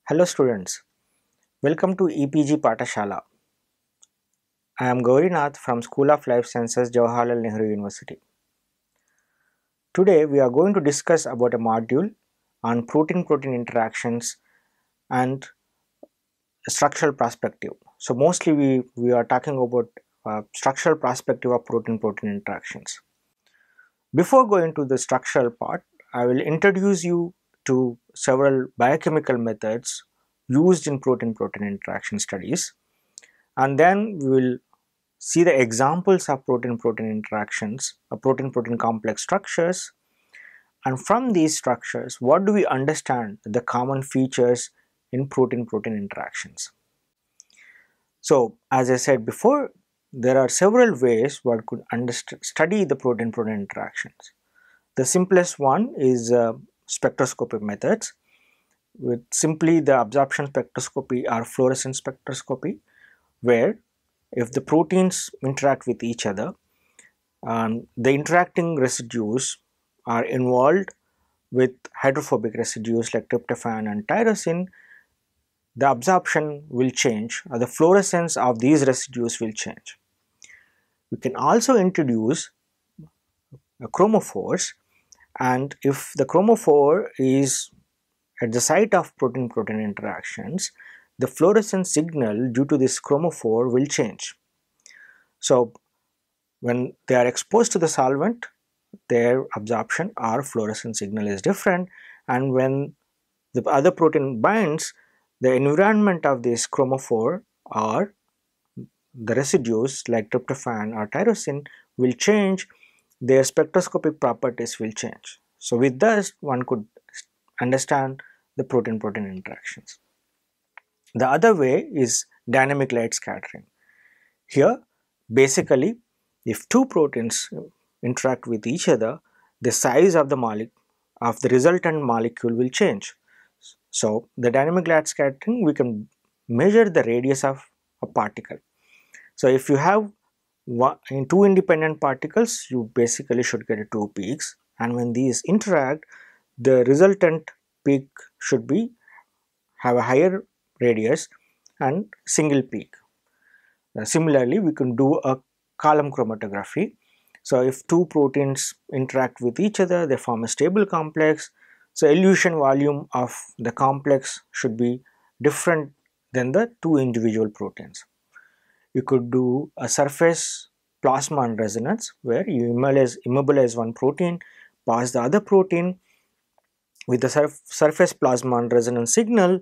Hello students, welcome to EPG Patashala. I am Gaurinath from School of Life Sciences, Jawaharlal Nehru University. Today we are going to discuss about a module on protein-protein interactions and structural perspective. So mostly we are talking about structural perspective of protein-protein interactions. Before going to the structural part, I will introduce you to several biochemical methods used in protein-protein interaction studies, and then we will see the examples of protein-protein interactions, protein-protein complex structures, and from these structures, what do we understand the common features in protein-protein interactions. So, as I said before, there are several ways one could study the protein-protein interactions. The simplest one is spectroscopic methods, with simply the absorption spectroscopy or fluorescence spectroscopy, where if the proteins interact with each other, the interacting residues are involved with hydrophobic residues like tryptophan and tyrosine, the absorption will change, or the fluorescence of these residues will change. We can also introduce chromophores, and if the chromophore is at the site of protein-protein interactions, the fluorescence signal due to this chromophore will change. So, when they are exposed to the solvent, their absorption or fluorescence signal is different, and when the other protein binds, the environment of this chromophore or the residues like tryptophan or tyrosine will change, their spectroscopic properties will change. So with this, one could understand the protein-protein interactions. The other way is dynamic light scattering. Here, basically, if two proteins interact with each other, the size of the resultant molecule will change. So, the dynamic light scattering, we can measure the radius of a particle. So, if you have two independent particles, you basically should get two peaks, and when these interact, the resultant peak should have a higher radius and single peak. Similarly, we can do a column chromatography. So, if two proteins interact with each other, they form a stable complex. So, elution volume of the complex should be different than the two individual proteins. You could do a surface plasmon resonance, where you immobilize one protein, pass the other protein. With the surface plasmon resonance signal,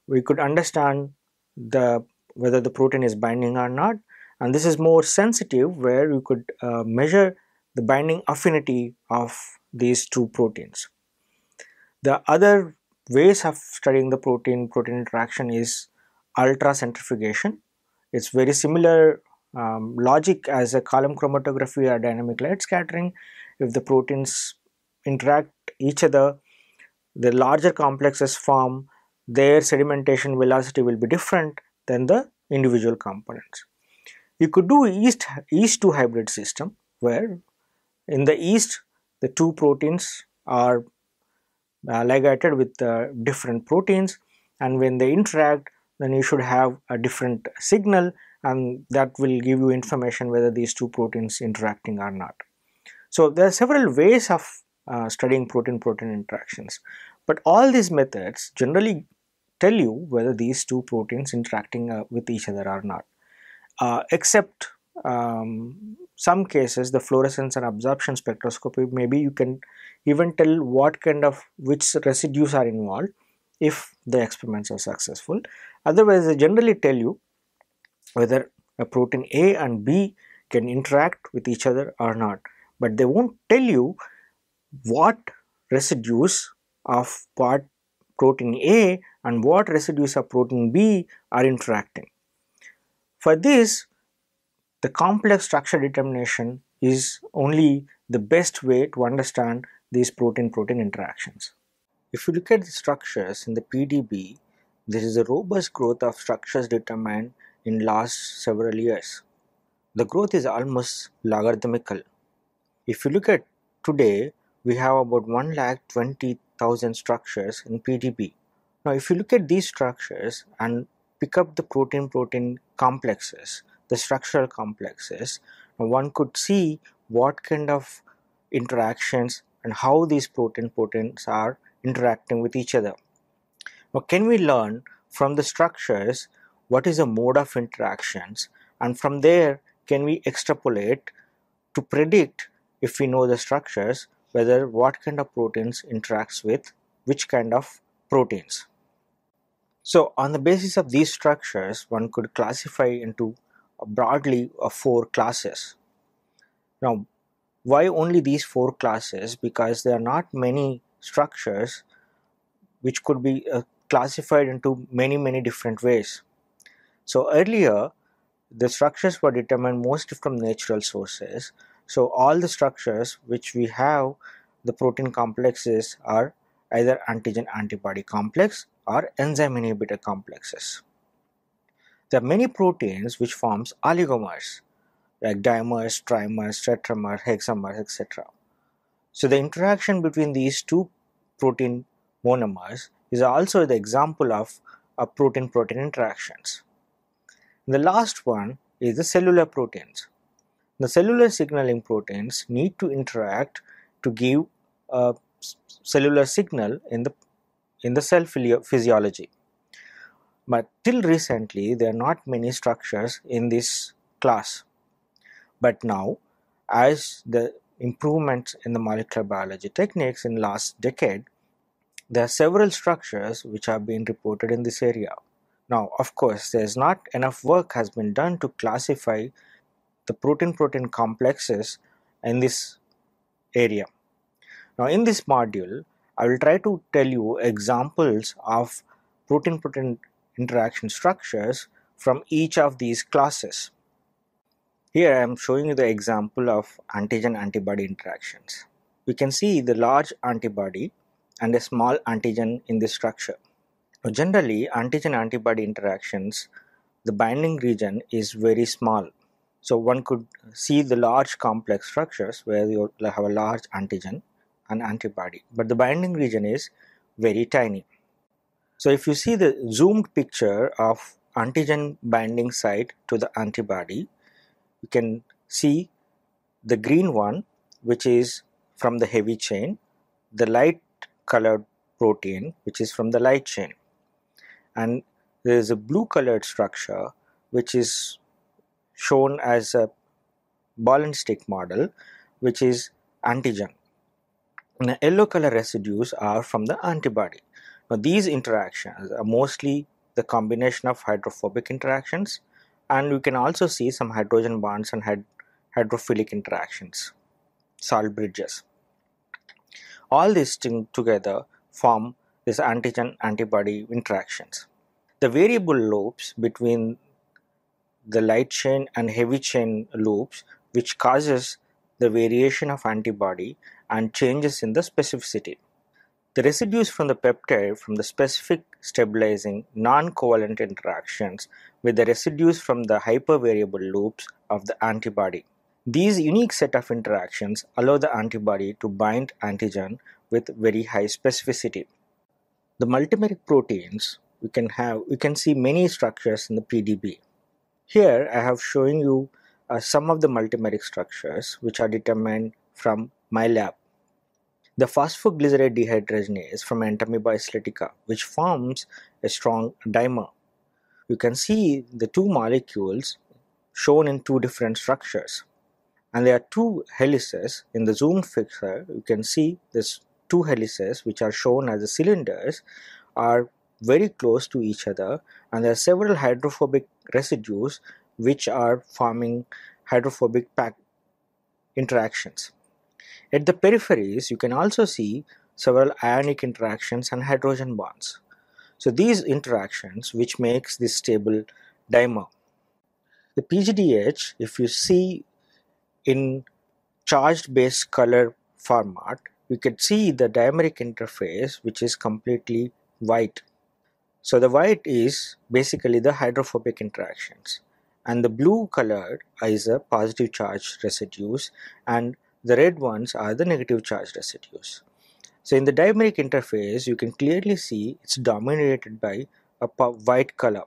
we could understand whether the protein is binding or not, and this is more sensitive, where you could measure the binding affinity of these two proteins. The other ways of studying the protein-protein interaction is ultracentrifugation. It's very similar logic as a column chromatography or dynamic light scattering. If the proteins interact each other, the larger complexes form, their sedimentation velocity will be different than the individual components. You could do yeast-to hybrid system, where in the yeast the two proteins are ligated with different proteins, and when they interact, then you should have a different signal, and that will give you information whether these two proteins interacting or not. So there are several ways of studying protein-protein interactions, but all these methods generally tell you whether these two proteins interacting with each other or not, except some cases, the fluorescence and absorption spectroscopy, maybe you can even tell which residues are involved if the experiments are successful. Otherwise, they generally tell you whether a protein A and B can interact with each other or not, but they won't tell you what residues of protein A and what residues of protein B are interacting. For this, the complex structure determination is only the best way to understand these protein-protein interactions. If you look at the structures in the PDB, there is a robust growth of structures determined in last several years. The growth is almost logarithmical. If you look at today, we have about 1,20,000 structures in PDB. Now, if you look at these structures and pick up the protein-protein complexes, the structural complexes, one could see what kind of interactions and how these proteins are interacting with each other. Now, can we learn from the structures what is the mode of interactions, and from there can we extrapolate to predict, if we know the structures, whether what kind of proteins interacts with which kind of proteins. So on the basis of these structures, one could classify into broadly 4 classes. Now, why only these 4 classes? Because there are not many structures which could be classified into many different ways. So earlier, the structures were determined mostly from natural sources. So all the structures which we have, the protein complexes, are either antigen antibody complex or enzyme inhibitor complexes. There are many proteins which forms oligomers like dimers, trimers, tetramers, hexamers, etc. So the interaction between these two protein monomers is also the example of protein-protein interactions. The last one is the cellular proteins. The cellular signaling proteins need to interact to give a cellular signal in the cell physiology. But till recently, there are not many structures in this class. But now, as the improvements in the molecular biology techniques in last decade, there are several structures which have been reported in this area. Now, of course, there is not enough work has been done to classify the protein-protein complexes in this area. Now, in this module, I will try to tell you examples of protein-protein interaction structures from each of these classes. Here I am showing you the example of antigen-antibody interactions. We can see the large antibody and a small antigen in this structure. Now, generally, antigen-antibody interactions, the binding region is very small. So one could see the large complex structures where you have a large antigen and antibody, but the binding region is very tiny. So if you see the zoomed picture of antigen binding site to the antibody, you can see the green one, which is from the heavy chain, the light colored protein, which is from the light chain, and there is a blue colored structure which is shown as a ball and stick model, which is antigen. And the yellow color residues are from the antibody. Now these interactions are mostly the combination of hydrophobic interactions, and we can also see some hydrogen bonds and hydrophilic interactions, salt bridges. All these together form this antigen-antibody interactions. The variable loops between the light chain and heavy chain loops, which causes the variation of antibody and changes in the specificity. The residues from the peptide from the specific stabilizing non-covalent interactions with the residues from the hypervariable loops of the antibody. These unique set of interactions allow the antibody to bind antigen with very high specificity. The multimeric proteins, we can see many structures in the PDB. Here I have shown you some of the multimeric structures which are determined from my lab. The phosphoglycerate dehydrogenase from Entamoeba isletica, which forms a strong dimer. You can see the two molecules shown in two different structures, and there are two helices in the zoomed picture. You can see these two helices, which are shown as the cylinders, are very close to each other, and there are several hydrophobic residues which are forming hydrophobic pack interactions. At the peripheries, you can also see several ionic interactions and hydrogen bonds. So these interactions which makes this stable dimer. The PGDH, if you see in charged base color format, you can see the dimeric interface which is completely white. So the white is basically the hydrophobic interactions, and the blue colored is the positive charge residues, and the red ones are the negative charge residues. So in the dimeric interface, you can clearly see it's dominated by a white color,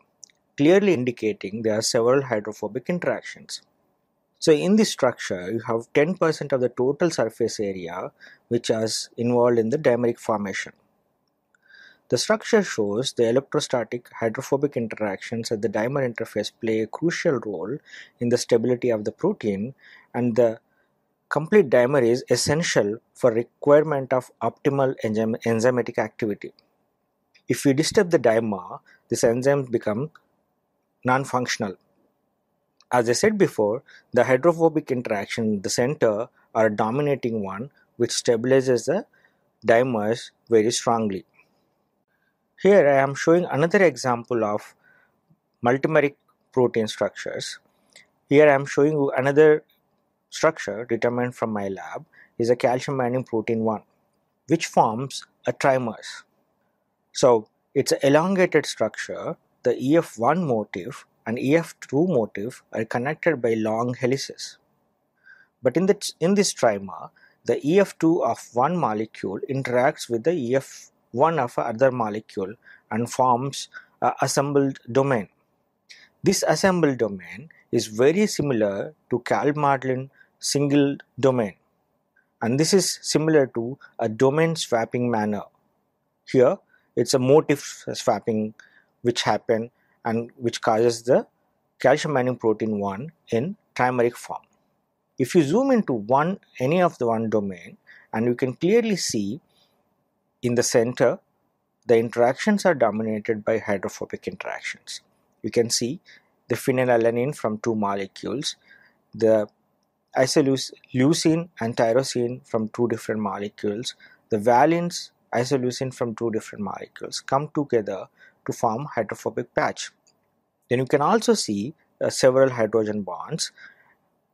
clearly indicating there are several hydrophobic interactions. So in this structure, you have 10% of the total surface area which is involved in the dimeric formation. The structure shows the electrostatic hydrophobic interactions at the dimer interface play a crucial role in the stability of the protein, and the complete dimer is essential for requirement of optimal enzymatic activity. If we disturb the dimer, these enzymes become non-functional. As I said before, the hydrophobic interaction in the center are a dominating one which stabilizes the dimers very strongly. Here I am showing another example of multimeric protein structures. Here I am showing you another structure determined from my lab is a calcium binding protein 1 which forms a trimers. So it's an elongated structure. The EF1 motif and EF2 motif are connected by long helices. But in this trimer, the EF2 of one molecule interacts with the EF1 of another molecule and forms an assembled domain. This assembled domain is very similar to Calmodulin single domain, and this is similar to a domain swapping manner. Here it's a motif swapping which happen and which causes the calcium binding protein 1 in trimeric form. If you zoom into any of the one domain, and you can clearly see in the center the interactions are dominated by hydrophobic interactions. You can see the phenylalanine from two molecules, the isoleucine and tyrosine from two different molecules, the valines isoleucine from two different molecules come together to form hydrophobic patch. Then you can also see several hydrogen bonds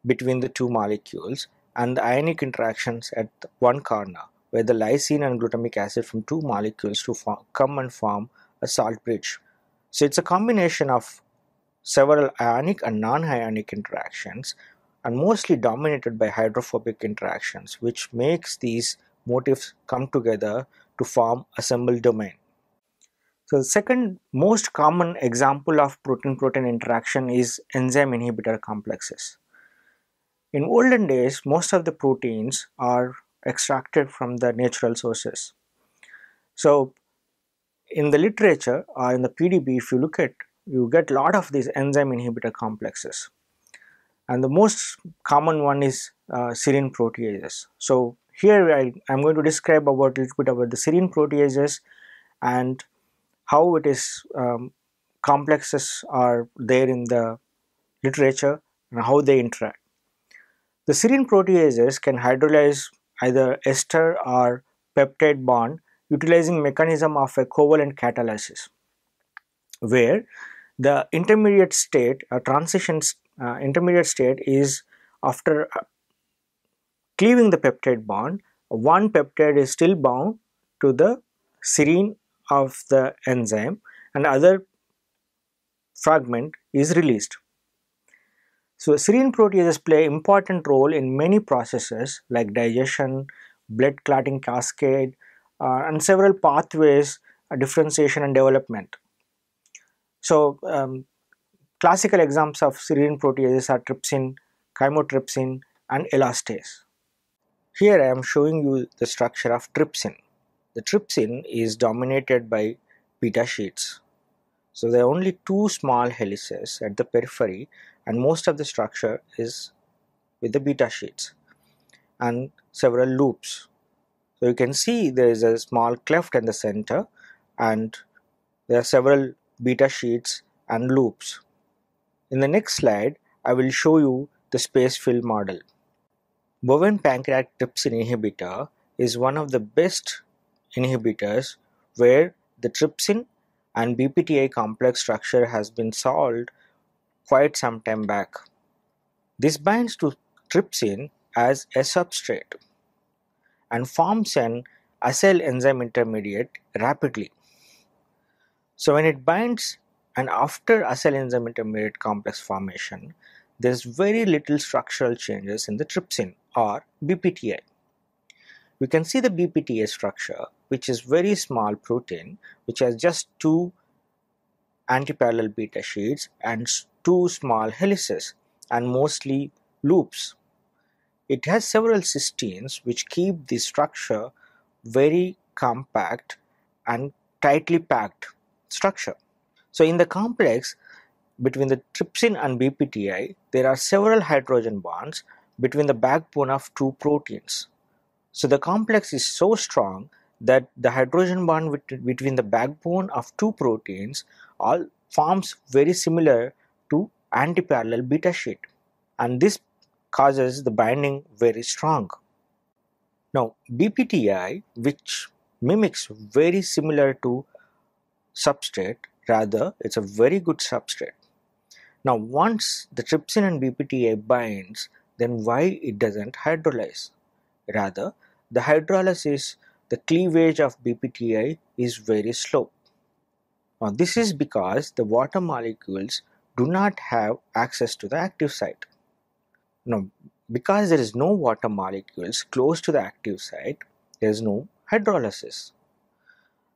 between the two molecules and the ionic interactions at one corner where the lysine and glutamic acid from two molecules to come and form a salt bridge. So it's a combination of several ionic and non-ionic interactions and mostly dominated by hydrophobic interactions, which makes these motifs come together to form assembled domain. So the second most common example of protein-protein interaction is enzyme inhibitor complexes. In olden days, most of the proteins are extracted from the natural sources. So in the literature or in the PDB, if you look at, you get a lot of these enzyme inhibitor complexes. And the most common one is serine proteases. So here I'm going to describe a little bit about the serine proteases and how it is complexes are there in the literature and how they interact. The serine proteases can hydrolyze either ester or peptide bond utilizing mechanism of a covalent catalysis, where the intermediate state intermediate state is after cleaving the peptide bond, one peptide is still bound to the serine of the enzyme and other fragment is released. So serine proteases play an important role in many processes like digestion, blood clotting cascade, and several pathways, differentiation and development. So classical examples of serine proteases are trypsin, chymotrypsin, and elastase. Here I am showing you the structure of trypsin. The trypsin is dominated by beta sheets. So there are only two small helices at the periphery and most of the structure is with the beta sheets and several loops. So you can see there is a small cleft in the center and there are several beta sheets and loops. In the next slide, I will show you the space fill model. Bovine pancreatic trypsin inhibitor is one of the best inhibitors where the trypsin and BPTI complex structure has been solved quite some time back. This binds to trypsin as a substrate and forms an acyl enzyme intermediate rapidly. So when it binds and after acyl enzyme intermediate complex formation, there is very little structural changes in the trypsin or BPTI. we can see the BPTA structure, which is very small protein, which has just two antiparallel beta sheets and two small helices and mostly loops. It has several cysteines which keep the structure very compact and tightly packed structure. So in the complex between the trypsin and BPTI, there are several hydrogen bonds between the backbone of two proteins. So the complex is so strong that the hydrogen bond between the backbone of two proteins all forms very similar to antiparallel beta sheet, and this causes the binding very strong. Now BPTI, which mimics very similar to substrate, rather it's a very good substrate. Now once the trypsin and BPTA binds, then why it doesn't hydrolyze? Rather, the hydrolysis, the cleavage of BPTI is very slow. Now this is because the water molecules do not have access to the active site. Now because there is no water molecules close to the active site, there is no hydrolysis.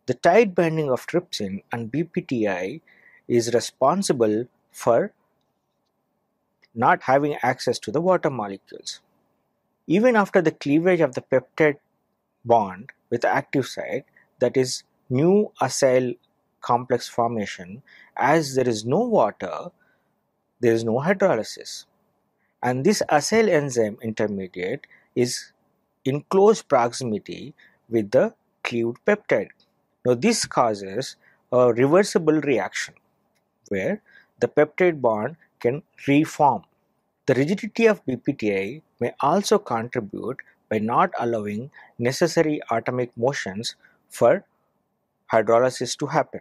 The tight binding of trypsin and BPTI is responsible for not having access to the water molecules. Even after the cleavage of the peptide bond with the active site, that is new acyl complex formation, as there is no water, there is no hydrolysis. And this acyl enzyme intermediate is in close proximity with the cleaved peptide. Now this causes a reversible reaction where the peptide bond can reform. The rigidity of BPTI may also contribute by not allowing necessary atomic motions for hydrolysis to happen.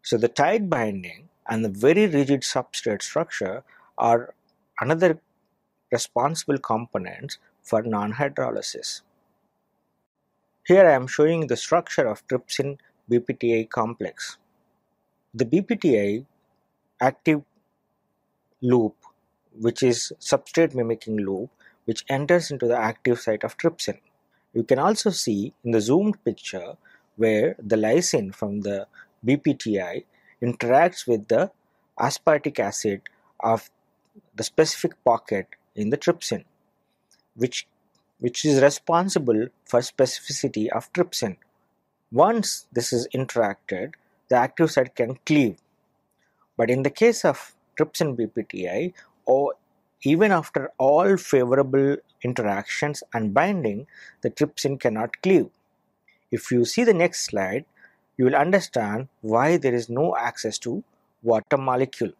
So the tight binding and the very rigid substrate structure are another responsible components for non-hydrolysis. Here I am showing the structure of trypsin BPTI complex. The BPTI active loop, which is substrate mimicking loop, which enters into the active site of trypsin. You can also see in the zoomed picture where the lysine from the BPTI interacts with the aspartic acid of the specific pocket in the trypsin, which is responsible for specificity of trypsin. Once this is interacted, the active site can cleave. But in the case of trypsin BPTI, or even after all favorable interactions and binding, the trypsin cannot cleave. If you see the next slide, you will understand why there is no access to water molecule.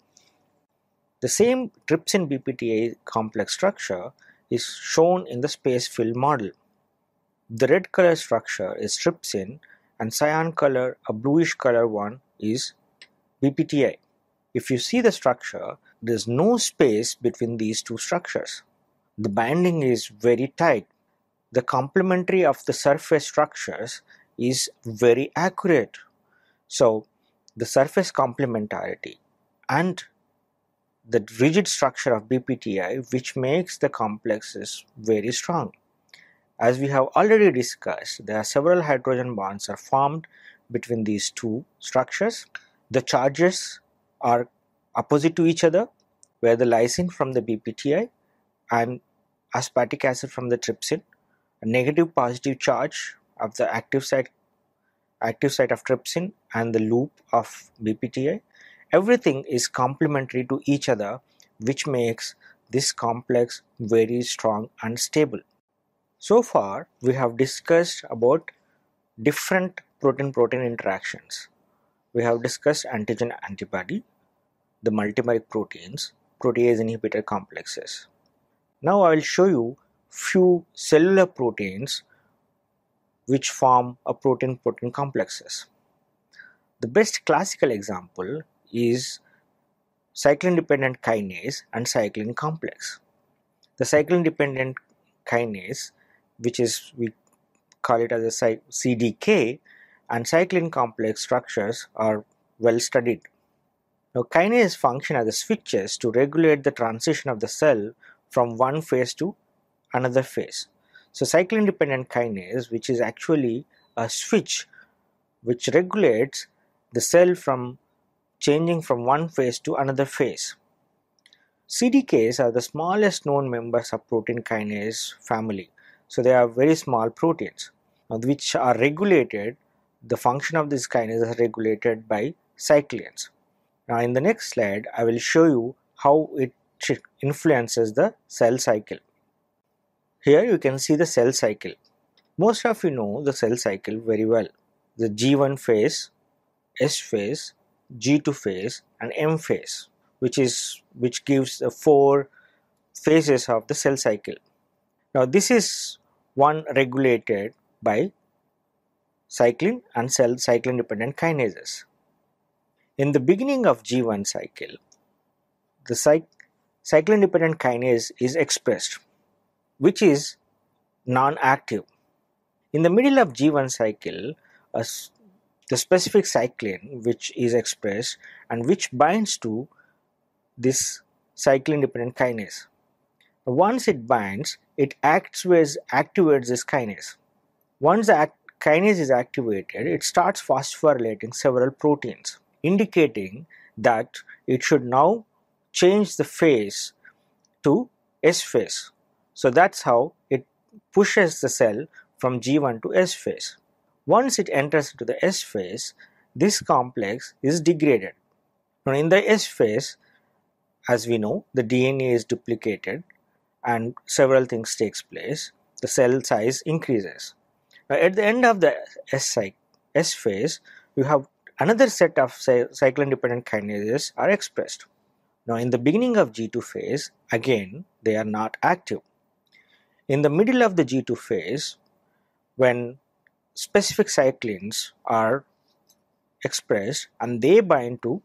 The same trypsin BPTI complex structure is shown in the space filled model. The red color structure is trypsin and cyan color, a bluish color one, is BPTI. If you see the structure, there is no space between these two structures. The binding is very tight. The complementary of the surface structures is very accurate. So the surface complementarity and the rigid structure of BPTI, which makes the complexes very strong. As we have already discussed, there are several hydrogen bonds are formed between these two structures. The charges are opposite to each other, where the lysine from the BPTI and aspartic acid from the trypsin, a negative positive charge of the active site of trypsin and the loop of BPTI. Everything is complementary to each other, which makes this complex very strong and stable. So far, we have discussed about different protein-protein interactions. We have discussed antigen-antibody, the multimeric proteins, protease inhibitor complexes. Now I will show you few cellular proteins which form a protein-protein complexes. The best classical example is cyclindependent kinase and cyclin complex. The cyclindependent kinase, which is we call it as a CDK, and cyclin complex structures are well studied. Now kinase function as the switches to regulate the transition of the cell from one phase to another phase. So cyclin-dependent kinase, which is actually a switch which regulates the cell from changing from one phase to another phase. CDKs are the smallest known members of protein kinase family. So they are very small proteins which are regulated. The function of this kinase is regulated by cyclins. Now in the next slide I will show you how it influences the cell cycle. Here you can see the cell cycle. Most of you know the cell cycle very well. The G1 phase, S phase, G2 phase and M phase, which gives the 4 phases of the cell cycle. Now this is one regulated by cyclin and cyclin dependent kinases. In the beginning of G1 cycle, the cyclin dependent kinase is expressed, which is non-active. In the middle of G1 cycle, the specific cyclin which is expressed and which binds to this cyclin dependent kinase. Once it binds, it activates this kinase. Once the kinase is activated, it starts phosphorylating several proteins, indicating that it should now change the phase to S phase. So that's how it pushes the cell from G1 to S phase. Once it enters into the S phase, this complex is degraded. Now in the S phase, as we know, the DNA is duplicated and several things takes place. The cell size increases. Now at the end of the S phase, you have another set of cyclin dependent kinases are expressed. Now in the beginning of G2 phase, again they are not active. In the middle of the G2 phase, when specific cyclins are expressed and they bind to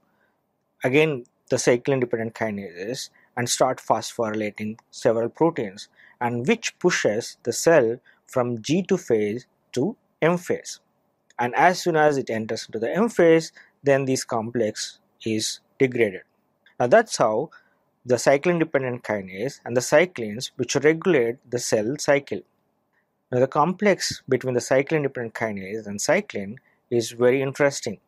again the cyclin dependent kinases and start phosphorylating several proteins, and which pushes the cell from G2 phase to M phase. And as soon as it enters into the M phase, then this complex is degraded. Now that's how the cyclin dependent kinase and the cyclins which regulate the cell cycle. Now the complex between the cyclin dependent kinase and cyclin is very interesting,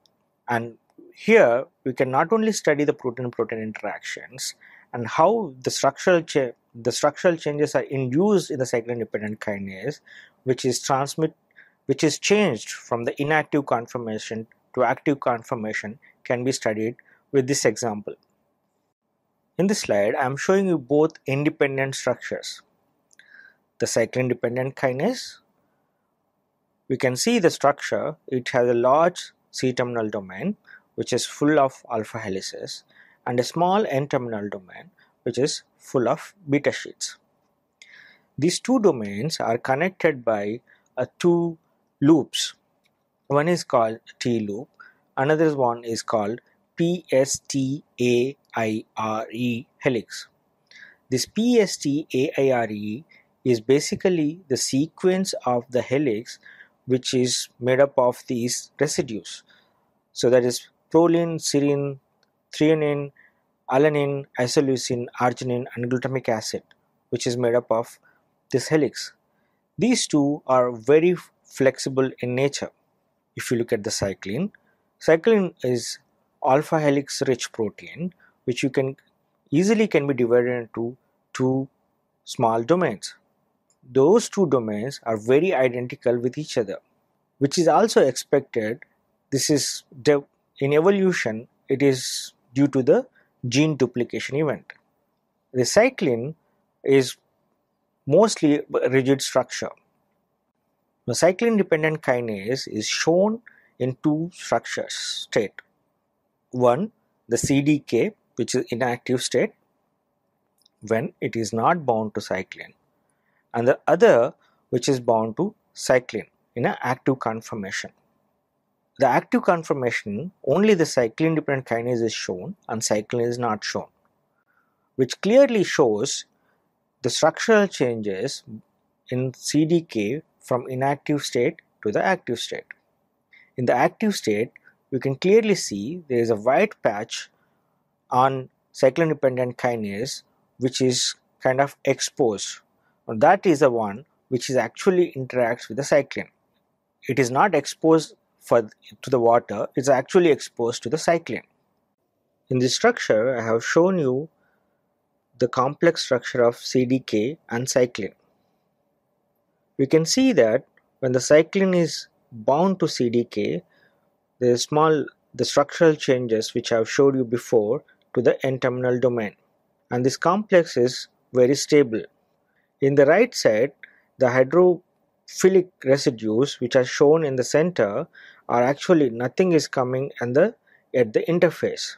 and here we can not only study the protein-protein interactions and how the structural changes are induced in the cyclin dependent kinase, which is changed from the inactive conformation to active conformation, can be studied with this example. In this slide, I am showing you both independent structures. The cyclin dependent kinase, we can see the structure. It has a large C-terminal domain which is full of alpha helices and a small N-terminal domain which is full of beta sheets. These two domains are connected by two loops. One is called T loop, another one is called PSTAIRE helix. This PSTAIRE is basically the sequence of the helix which is made up of these residues. So that is proline, serine, threonine, alanine, isoleucine, arginine and glutamic acid, which is made up of this helix. These two are very flexible in nature. If you look at the cyclin is alpha helix rich protein which you can easily be divided into two small domains. Those two domains are very identical with each other, which is also expected. This is in evolution, it is due to the gene duplication event. The cyclin is mostly rigid structure. The cyclin dependent kinase is shown in two structures state. One, the CDK, which is inactive state when it is not bound to cyclin, and the other which is bound to cyclin in an active conformation. The active conformation, only the cyclin dependent kinase is shown and cyclin is not shown, which clearly shows the structural changes in CDK from inactive state to the active state. In the active state, you can clearly see there is a white patch on cyclin dependent kinase which is kind of exposed. And that is the one which is actually interacts with the cyclin. It is not exposed to the water, it is actually exposed to the cyclin. In this structure, I have shown you the complex structure of CDK and cyclin. You can see that when the cyclin is bound to CDK, there is the structural changes which I have showed you before to the N-terminal domain, and this complex is very stable. In the right side, the hydrophilic residues which are shown in the center are actually nothing is coming at the interface.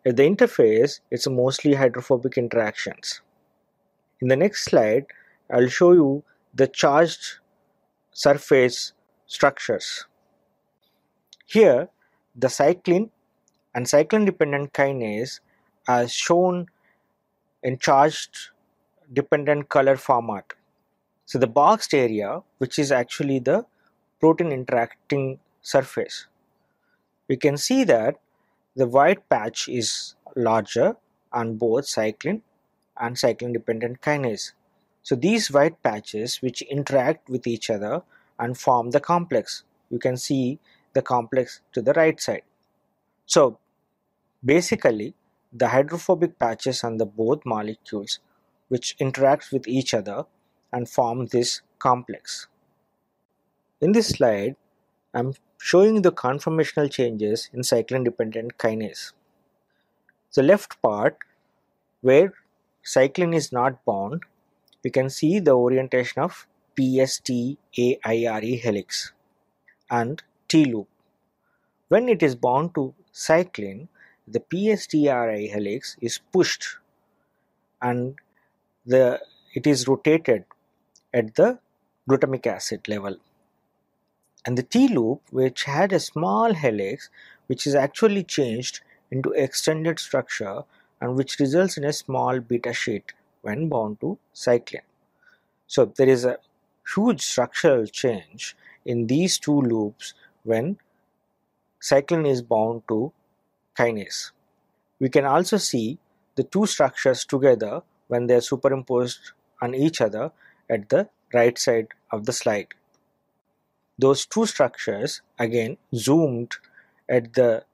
At the interface, it's mostly hydrophobic interactions. In the next slide, I'll show you the charged surface structures. Here, the cyclin and cyclin-dependent kinase are shown in charged dependent color format. So the boxed area, which is actually the protein interacting surface, we can see that the white patch is larger on both cyclin and cyclin-dependent kinase. So these white patches which interact with each other and form the complex. You can see the complex to the right side. So basically, the hydrophobic patches on the both molecules which interact with each other and form this complex. In this slide, I am showing the conformational changes in cyclin-dependent kinase. The left part, where cyclin is not bound, you can see the orientation of PSTAIRE helix and T loop. When it is bound to cyclin, the PSTAIRE helix is pushed and it is rotated at the glutamic acid level. And the T loop, which had a small helix, which is actually changed into extended structure and which results in a small beta sheet when bound to cyclin. So there is a huge structural change in these two loops when cyclin is bound to kinase. We can also see the two structures together when they are superimposed on each other at the right side of the slide. Those two structures again zoomed at the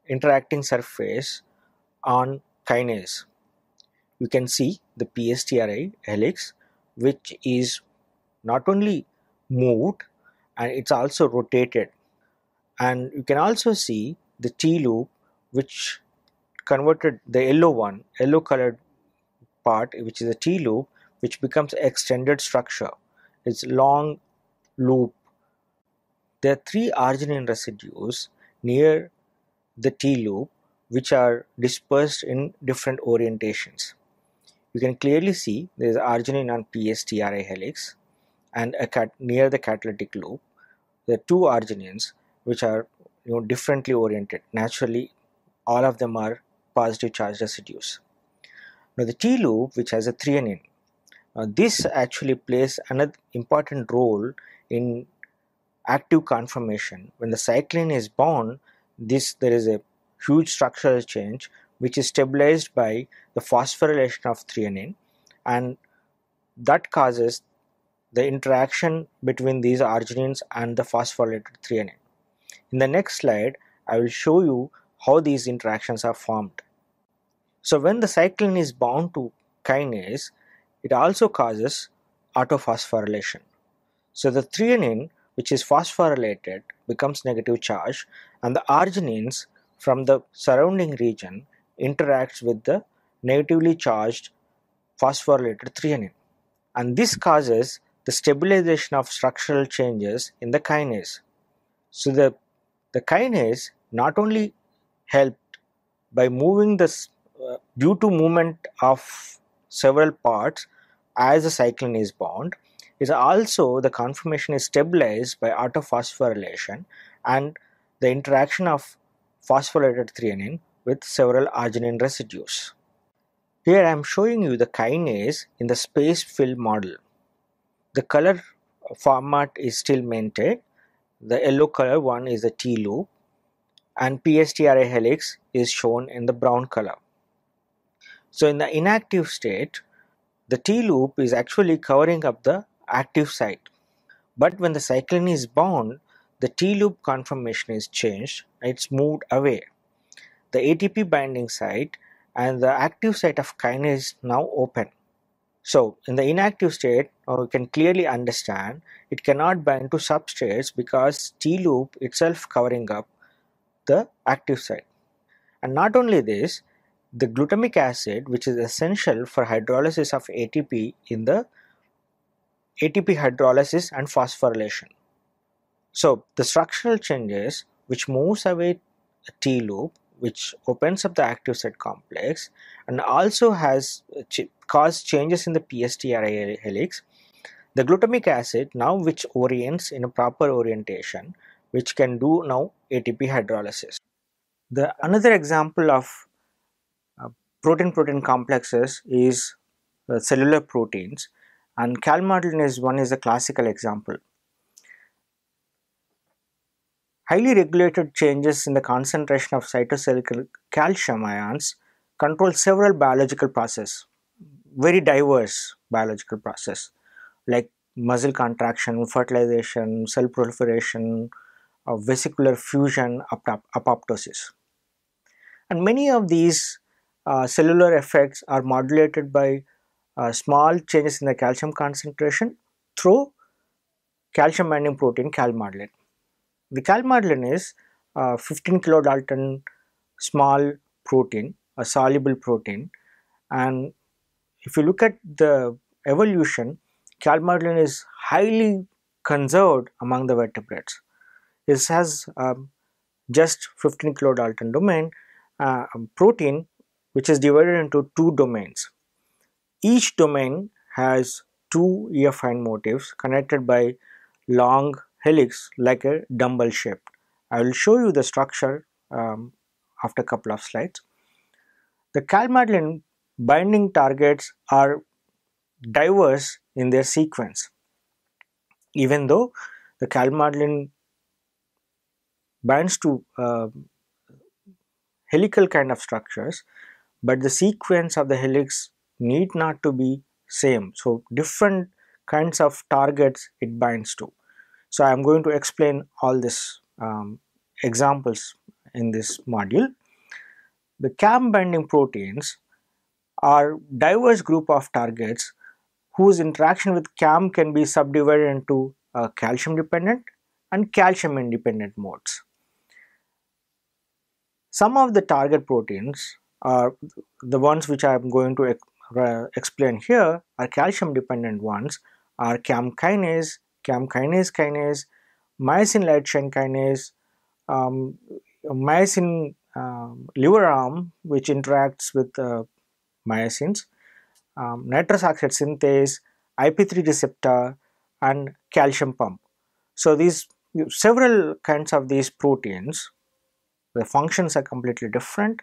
interacting surface on kinase. You can see the PSTRI helix, which is not only moved and it's also rotated, and you can also see the T loop, which converted the yellow colored part, which is a T loop, which becomes extended structure. It's long loop. There are 3 arginine residues near the T loop which are dispersed in different orientations. You can clearly see there is arginine on PSTRI helix, and near the catalytic loop there are 2 arginines which are differently oriented. Naturally, all of them are positive charge residues. Now the T loop, which has a threonine, this actually plays another important role in active conformation. When the cyclin is bound, there is a huge structural change which is stabilized by the phosphorylation of threonine, and that causes the interaction between these arginines and the phosphorylated threonine. In the next slide, I will show you how these interactions are formed. So when the cyclin is bound to kinase, it also causes autophosphorylation. So the threonine, which is phosphorylated, becomes negative charge, and the arginines from the surrounding region interacts with the negatively charged phosphorylated threonine, and this causes the stabilization of structural changes in the kinase. So the kinase not only helped by moving due to movement of several parts as the cyclin is bound, is also the conformation is stabilized by autophosphorylation and the interaction of phosphorylated threonine with several arginine residues. Here I am showing you the kinase in the space fill model. The color format is still maintained. The yellow color one is the T loop, and PSTRI helix is shown in the brown color. So in the inactive state, the T loop is actually covering up the active site. But when the cyclin is bound, the T-loop conformation is changed, it's moved away. The ATP binding site and the active site of kinase is now open. So in the inactive state, we can clearly understand it cannot bind to substrates because T-loop itself covering up the active site. And not only this, the glutamic acid, which is essential for hydrolysis of ATP in the ATP hydrolysis and phosphorylation. So the structural changes which moves away a T loop, which opens up the active site complex and also has caused changes in the PSTRI helix. The glutamic acid now which orients in a proper orientation, which can do now ATP hydrolysis. The another example of uh, protein-protein complexes is cellular proteins, and Calmodulin is a classical example. Highly regulated changes in the concentration of cytosolic calcium ions control several biological processes, very diverse biological process like muscle contraction, fertilization, cell proliferation, vesicular fusion, apoptosis. And many of these cellular effects are modulated by small changes in the calcium concentration through calcium binding protein calmodulin. The calmodulin is 15 kilodalton small protein, a soluble protein, and if you look at the evolution, calmodulin is highly conserved among the vertebrates. It has just 15 kilodalton domain protein, which is divided into two domains. Each domain has two affine motifs connected by long helix like a dumbbell shape. I will show you the structure after a couple of slides. The calmodulin binding targets are diverse in their sequence. Even though the calmodulin binds to helical kind of structures, but the sequence of the helix need not to be same. So different kinds of targets it binds to. So I am going to explain all this examples in this module. The CAM binding proteins are diverse group of targets whose interaction with CAM can be subdivided into calcium dependent and calcium independent modes. Some of the target proteins are the ones which I am going to explain here are calcium dependent ones are CAM kinase, myosin light chain kinase, myosin liver arm which interacts with myosins, nitrous oxide synthase, IP3 receptor and calcium pump. So these several kinds of these proteins, the functions are completely different,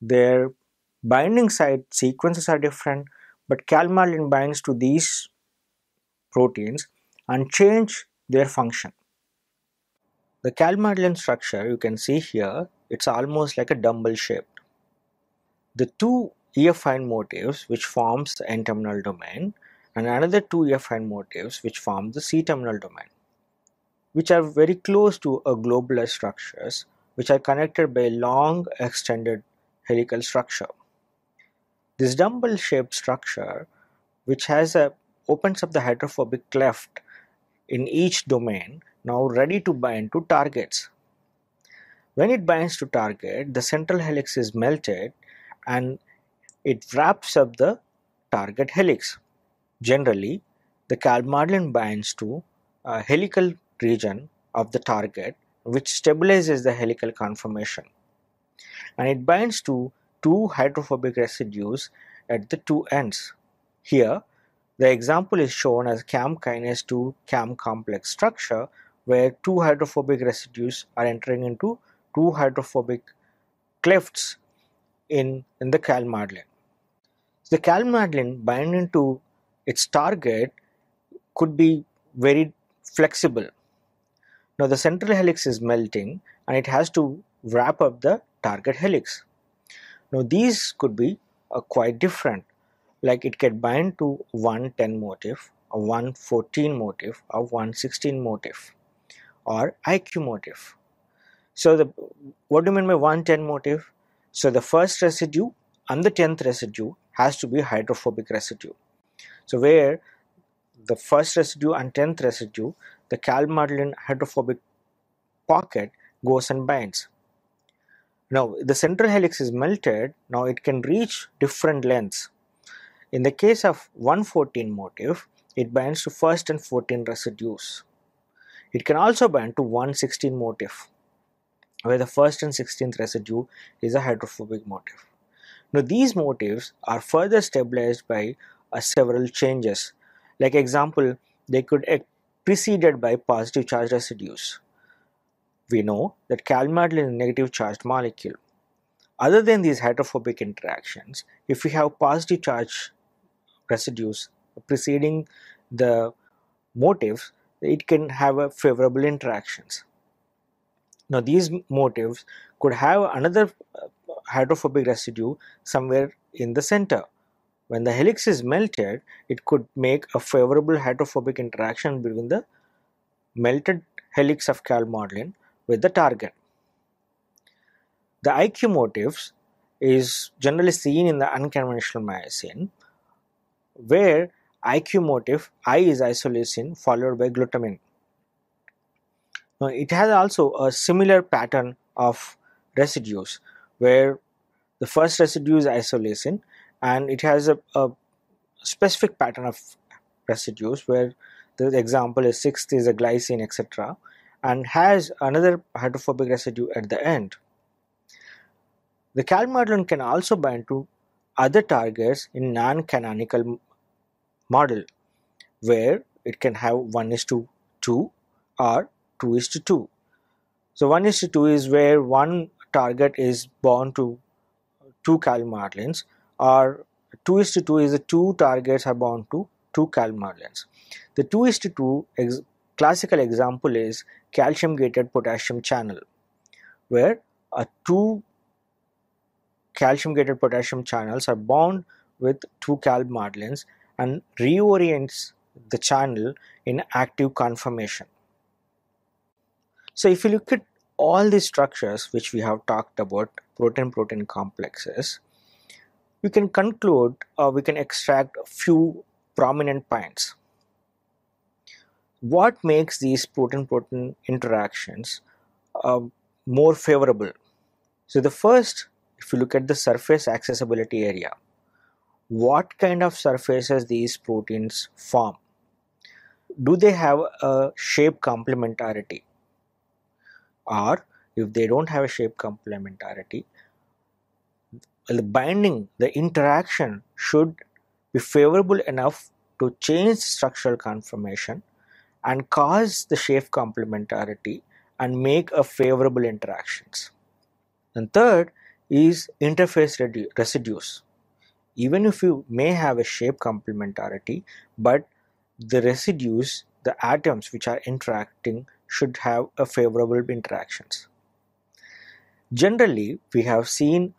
their binding site sequences are different, but calmodulin binds to these proteins and change their function. The calmodulin structure you can see here, it's almost like a dumbbell shape. The two affine motifs which forms the N-terminal domain and another two affine motifs which form the C-terminal domain, which are very close to a globular structures which are connected by a long extended helical structure. This dumbbell shaped structure which opens up the hydrophobic cleft in each domain now ready to bind to targets. When it binds to target, the central helix is melted and it wraps up the target helix. Generally, the calmodulin binds to a helical region of the target which stabilizes the helical conformation, and it binds to two hydrophobic residues at the two ends. Here, the example is shown as CAM kinase 2 CAM complex structure where two hydrophobic residues are entering into two hydrophobic clefts in the calmodulin. The calmodulin binding to its target could be very flexible. Now the central helix is melting and it has to wrap up the target helix. Now these could be quite different, like it can bind to 1,10 motif a 114 motif, a 116 motif, or IQ motif. So what do you mean by 110 motif? So the first residue and the 10th residue has to be hydrophobic residue. So where the first residue and 10th residue, the Calmodulin hydrophobic pocket goes and binds. Now the central helix is melted, now it can reach different lengths. In the case of 114 motif, it binds to first and 14 residues. It can also bind to 116 motif, where the first and 16th residue is a hydrophobic motif. Now these motifs are further stabilized by several changes. Like example, they could be preceded by positive charge residues. We know that Calmodulin is a negative charged molecule. Other than these hydrophobic interactions, if we have positive charge residues preceding the motifs, it can have a favorable interactions. Now these motifs could have another hydrophobic residue somewhere in the center. When the helix is melted, it could make a favorable hydrophobic interaction between the melted helix of Calmodulin with the target. The IQ motifs is generally seen in the unconventional myosin, where IQ motif I is isoleucine followed by glutamine. Now it has also a similar pattern of residues, where the first residue is isoleucine and it has a specific pattern of residues where the example is sixth is a glycine, etc., and has another hydrophobic residue at the end. The Calmodulin can also bind to other targets in non-canonical model, where it can have 1:2 or 2:2. So 1:2 is where one target is bound to two Calmodulins, or 2:2 is the two targets are bound to two Calmodulins. The 2:2 classical example is calcium gated potassium channel, where two calcium gated potassium channels are bound with two Calmodulins and reorients the channel in active conformation. So if you look at all these structures which we have talked about, protein-protein complexes, we can conclude or we can extract a few prominent points. What makes these protein-protein interactions more favorable? So the first, if you look at the surface accessibility area, what kind of surfaces these proteins form? Do they have a shape complementarity? Or if they don't have a shape complementarity, the binding, the interaction should be favorable enough to change structural conformation and cause the shape complementarity and make a favorable interactions. And third is interface residues. Even if you may have a shape complementarity, but the residues, the atoms which are interacting, should have a favorable interactions. Generally, we have seen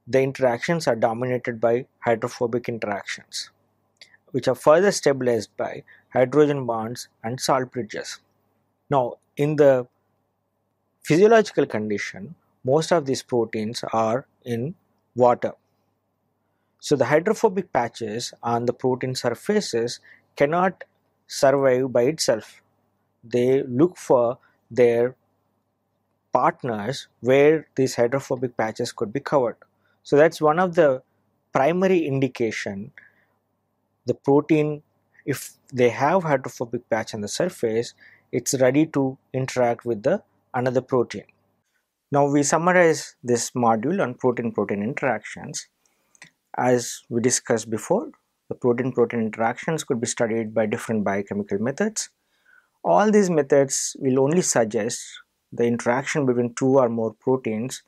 the interactions are dominated by hydrophobic interactions, which are further stabilized by hydrogen bonds and salt bridges. Now, in the physiological condition, most of these proteins are in water. So the hydrophobic patches on the protein surfaces cannot survive by itself. They look for their partners where these hydrophobic patches could be covered. So that's one of the primary indication the protein, if they have hydrophobic patch on the surface, it's ready to interact with the another protein. Now we summarize this module on protein-protein interactions. As we discussed before, the protein-protein interactions could be studied by different biochemical methods. All these methods will only suggest the interaction between two or more proteins,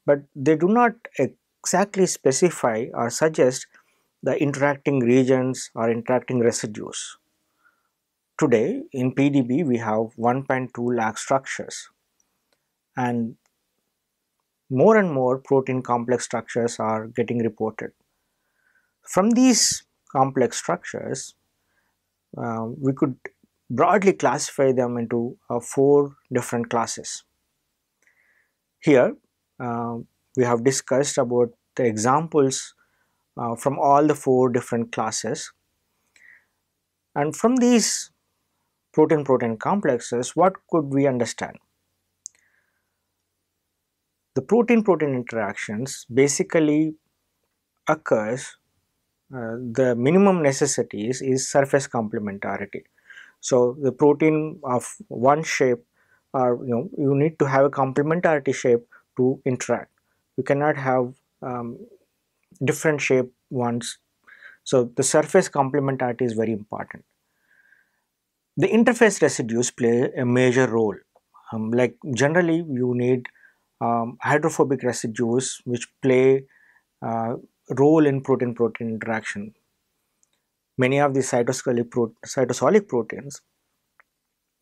but they do not exactly specify or suggest the interacting regions or interacting residues. Today in PDB we have 1.2 lakh structures, and more protein complex structures are getting reported. From these complex structures, we could broadly classify them into 4 different classes. Here, we have discussed about the examples from all the 4 different classes, and from these protein-protein complexes, what could we understand? The protein-protein interactions basically occurs, the minimum necessities is surface complementarity. So the protein of one shape, or you need to have a complementarity shape to interact. You cannot have different shape ones. So the surface complementarity is very important. The interface residues play a major role. Like generally you need hydrophobic residues which play role in protein-protein interaction. Many of the cytosolic proteins,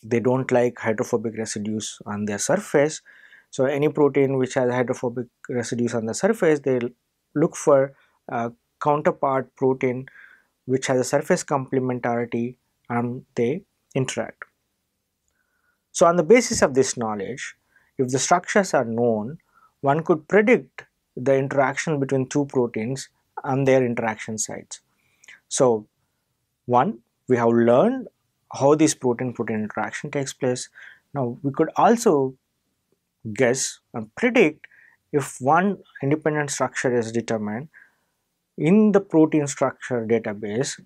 they don't like hydrophobic residues on their surface. So any protein which has hydrophobic residues on the surface, they look for a counterpart protein which has a surface complementarity, and they interact. So on the basis of this knowledge, if the structures are known, one could predict the interaction between two proteins and their interaction sites. So one, we have learned how this protein-protein interaction takes place. Now we could also guess and predict if one independent structure is determined in the protein structure database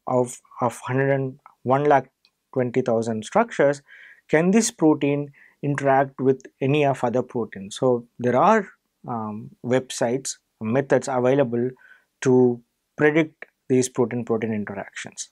of 101,20,000 structures, can this protein interact with any of other proteins? So there are websites, methods available to predict these protein-protein interactions.